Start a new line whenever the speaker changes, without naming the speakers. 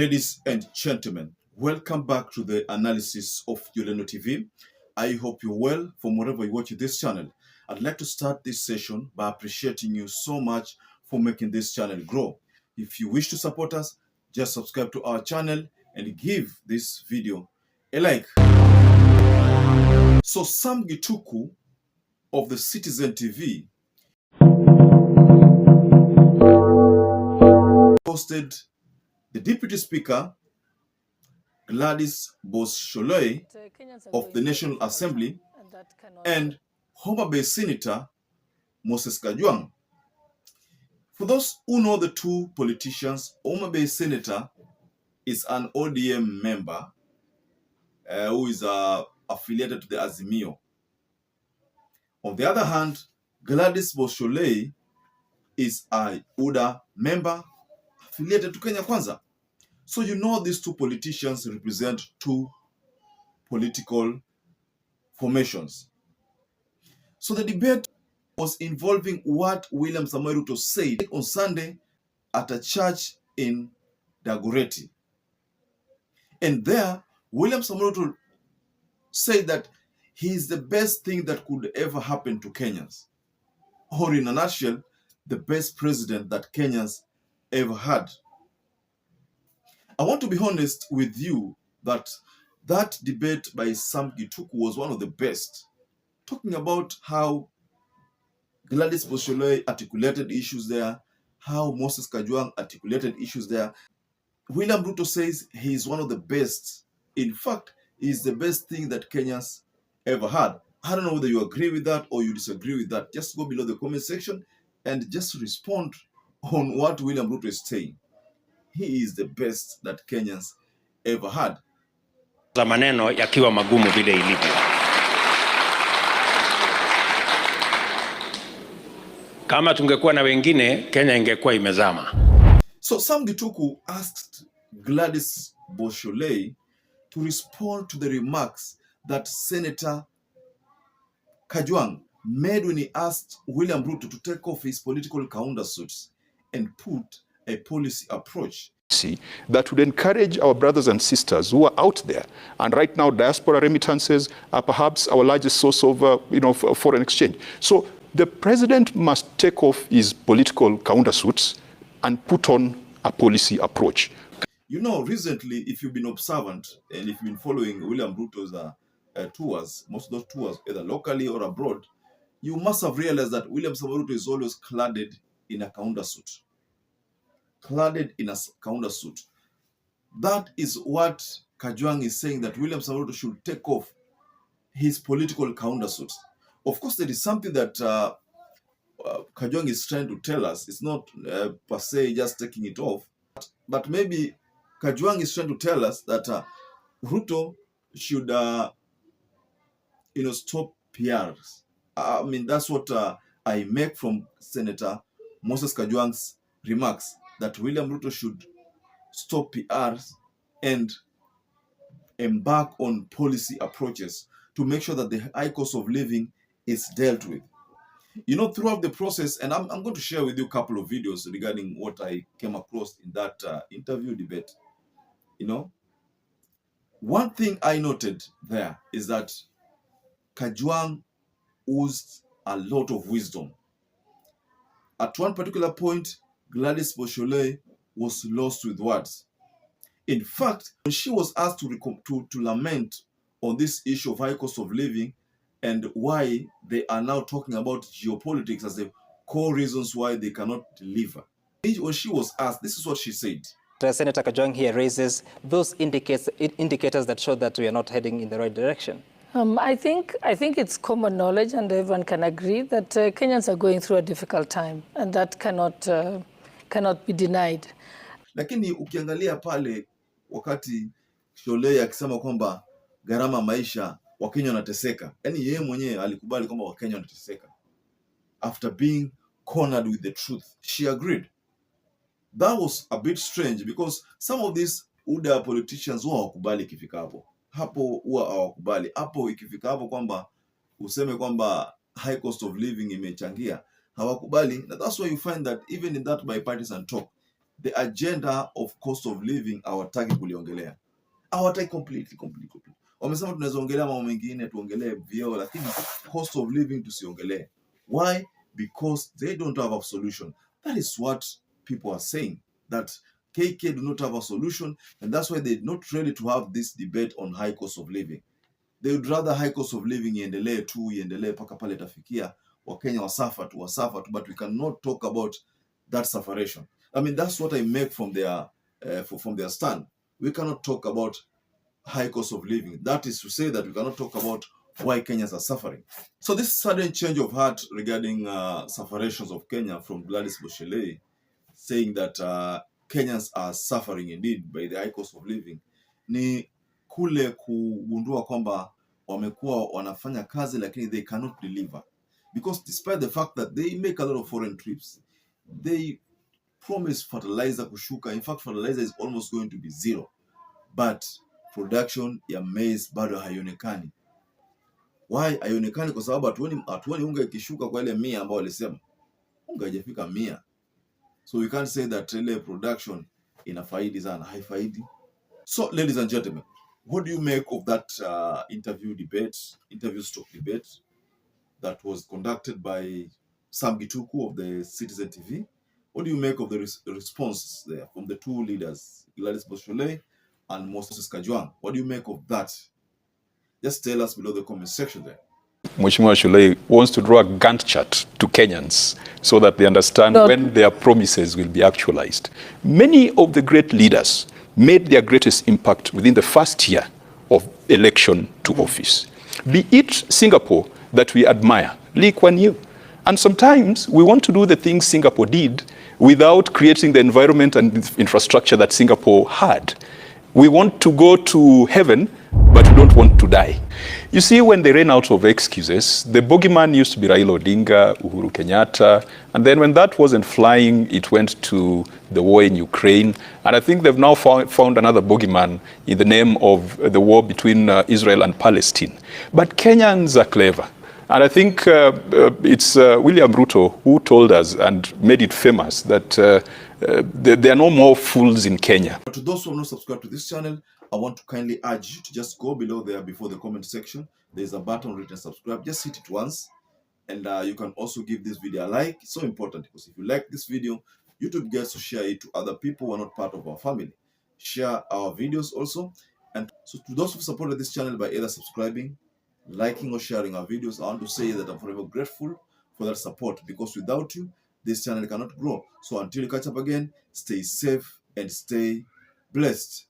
Ladies and gentlemen, welcome back to the analysis of YOLENO TV. I hope you're well from wherever you watch this channel. I'd like to start this session by appreciating you so much for making this channel grow. If you wish to support us, just subscribe to our channel and give this video a like. So Sam GITUKU of the Citizen TV posted the Deputy Speaker GLADYS SHOLLEI of the National Assembly and Homa Bay Senator Moses Kajwang. For those who know the two politicians, Homa Bay Senator is an ODM member who is affiliated to the Azimio. On the other hand, GLADYS SHOLLEI is a UDA member affiliated to Kenya Kwanza. So you know these two politicians represent two political formations. So the debate was involving what William Samoei Ruto said on Sunday at a church in Dagoretti. And there, William Samoei Ruto said that he is the best thing that could ever happen to Kenyans. Or in a nutshell, the best president that Kenyans ever had. I want to be honest with you that that debate by Sam GITUKU was one of the best, talking about how GLADYS SHOLLEI articulated issues there, how Moses Kajwang articulated issues there. William Ruto says he is one of the best. In fact, he is the best thing that Kenyans ever had. I don't know whether you agree with that or you disagree with that. Just go below the comment section and just respond on what William Ruto is saying. He is the best that Kenyans ever had.
Za maneno yakiwa magumu vile ilivyo. Kama tungekuwa na wengine, Kenya ingekuwa imezama.
So Sam GITUKU asked GLADYS SHOLLEI to respond to the remarks that Senator Kajwang made when he asked William Ruto to take off his political countersuits and put a policy approach
that would encourage our brothers and sisters who are out there. And right now, diaspora remittances are perhaps our largest source of foreign exchange. So the president must take off his political countersuits and put on a policy approach.
You know, recently, if you've been observant and if you've been following William Ruto's tours, most of those tours, either locally or abroad, you must have realized that William Samoei Ruto is always cladded in a countersuit. Cladded in a countersuit. That is what Kajwang is saying, that William Samoei Ruto should take off his political countersuit. Of course, there is something that Kajwang is trying to tell us. It's not per se just taking it off, but maybe Kajwang is trying to tell us that Ruto should, stop PRs. I mean, that's what I make from Senator Moses Kajwang's remarks, that William Ruto should stop PRs and embark on policy approaches to make sure that the high cost of living is dealt with. You know, throughout the process, and I'm going to share with you a couple of videos regarding what I came across in that interview debate. You know, one thing I noted there is that Kajwang oozed a lot of wisdom. At one particular point, GLADYS SHOLLEI was lost with words. In fact, when she was asked to lament on this issue of high cost of living and why they are now talking about geopolitics as the core reasons why they cannot deliver, when she was asked, this is what she said.
Senator Kajwang here raises those indicators that show that we are not heading in the right direction.
I think it's common knowledge and everyone can agree that Kenyans are going through a difficult time and that cannot be denied.
Lakini ukiangalia pale wakati Sholei akisema kwamba gharama maisha Wakenya wanateseka, yani yeye mwenyewe alikubali kwamba Wakenya wanateseka. After being cornered with the truth, she agreed. That was a bit strange because some of these UDA politicians huwa hawakubali ikifika hapo. Hapo huwa hawakubali. Hapo ikifika hapo kwamba useme kwamba high cost of living imechangia, hawakubali. And that's why you find that even in that bipartisan talk, the agenda of cost of living hawataki kuliongelea. Hawataki completely. Wamesema tunaweza ongelea mambo mengine, tuongelee vyeo, lakini cost of living tusiongelee. Why? Because they don't have a solution. That is what people are saying, that KK do not have a solution, and that's why they're not ready to have this debate on high cost of living. They would rather high cost of living iendelee paka pale tafikia, Wakenya wasafa tu, but we cannot talk about that sufferation. I mean, that's what I make from their stand. We cannot talk about high cost of living. That is to say that we cannot talk about why Kenyans are suffering. So this sudden change of heart regarding sufferations of Kenya from GLADYS SHOLLEI, saying that Kenyans are suffering indeed by the high cost of living, ni kule kugundua kwamba wamekuwa wanafanya kazi lakini they cannot deliver. Because despite the fact that they make a lot of foreign trips, they promise fertilizer kushuka. In fact, fertilizer is almost going to be zero. But production ya maize bado haionekani. Why haionekani? Kwa sababu hatuoni unga ikishuka kwa ile 100 ambao walisema. Unga haijafika 100. So we can't say that ile production inafaidi sana, haifaidi. So ladies and gentlemen, what do you make of that interview stock debate that was conducted by Sam GITUKU of the Citizen TV? What do you make of the response there from the two leaders, GLADYS SHOLLEI and Moses Kajwang? What do you make of that? Just tell us below the comment section there.
Mheshimiwa SHOLLEI wants to draw a Gantt chart to Kenyans so that they understand when their promises will be actualized. Many of the great leaders made their greatest impact within the first year of election to office. Be it Singapore that we admire, Lee Kuan Yew. And sometimes we want to do the things Singapore did without creating the environment and infrastructure that Singapore had. We want to go to heaven, but we don't want to die. You see, when they ran out of excuses, the bogeyman used to be Raila Odinga, Uhuru Kenyatta, and then when that wasn't flying, it went to the war in Ukraine. And I think they've now found another bogeyman in the name of the war between Israel and Palestine. But Kenyans are clever. And I think it's William RUTO who told us and made it famous that there are no more fools in Kenya.
To those who have not subscribed to this channel, I want to kindly urge you to just go below there before the comment section. There's a button written subscribe. Just hit it once. And you can also give this video a like. It's so important because if you like this video, YouTube gets to share it to other people who are not part of our family. Share our videos also. And so to those who supported this channel by either subscribing, liking or sharing our videos, I want to say that I'm forever grateful for that support, because without you, this channel cannot grow. So until you catch up again, stay safe and stay blessed.